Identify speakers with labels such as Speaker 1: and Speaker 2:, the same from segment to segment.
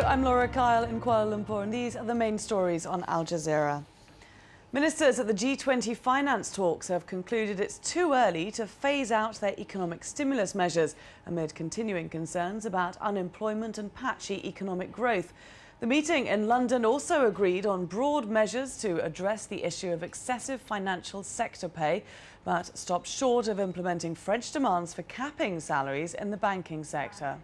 Speaker 1: I'm Laura Kyle in Kuala Lumpur, and these are the main stories on Al Jazeera. Ministers at the G20 finance talks have concluded it's too early to phase out their economic stimulus measures amid continuing concerns about unemployment and patchy economic growth. The meeting in London also agreed on broad measures to address the issue of excessive financial sector pay, but stopped short of implementing French demands for capping salaries in the banking sector.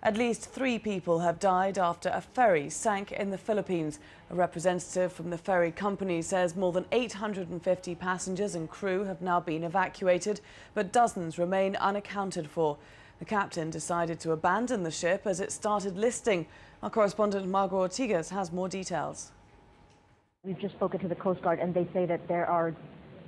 Speaker 1: At least 3 people have died after a ferry sank in the Philippines. A representative from the ferry company says more than 850 passengers and crew have now been evacuated, but dozens remain unaccounted for. The captain decided to abandon the ship as it started listing. Our correspondent Margot Ortigas has more details.
Speaker 2: We've just spoken to the Coast Guard, and they say that there are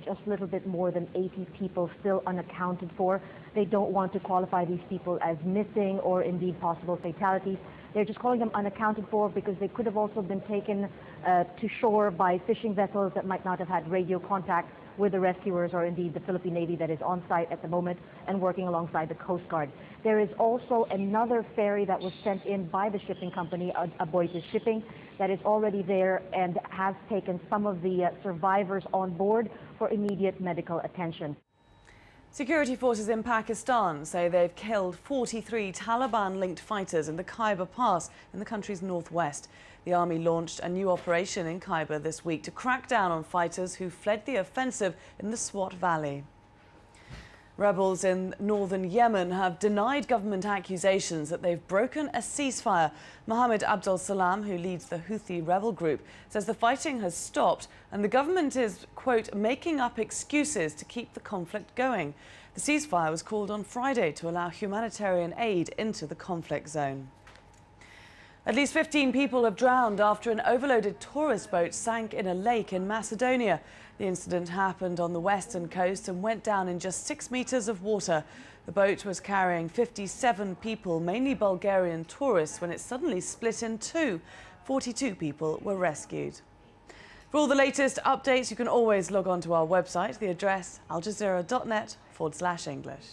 Speaker 2: just a little bit more than 80 people still unaccounted for. They don't want to qualify these people as missing or indeed possible fatalities. They're just calling them unaccounted for because they could have also been taken to shore by fishing vessels that might not have had radio contact with the rescuers or indeed the Philippine Navy that is on site at the moment and working alongside the Coast Guard. There is also another ferry that was sent in by the shipping company, Aboitiz Shipping, that is already there and has taken some of the survivors on board for immediate medical attention.
Speaker 1: Security forces in Pakistan say they've killed 43 Taliban-linked fighters in the Khyber Pass in the country's northwest. The army launched a new operation in Khyber this week to crack down on fighters who fled the offensive in the Swat Valley. Rebels in northern Yemen have denied government accusations that they've broken a ceasefire. Mohammed Abdul Salam, who leads the Houthi rebel group, says the fighting has stopped and the government is, quote, making up excuses to keep the conflict going. The ceasefire was called on Friday to allow humanitarian aid into the conflict zone. At least 15 people have drowned after an overloaded tourist boat sank in a lake in Macedonia. The incident happened on the western coast and went down in just 6 meters of water. The boat was carrying 57 people, mainly Bulgarian tourists, when it suddenly split in two. 42 people were rescued. For all the latest updates, you can always log on to our website. The address aljazeera.net/English.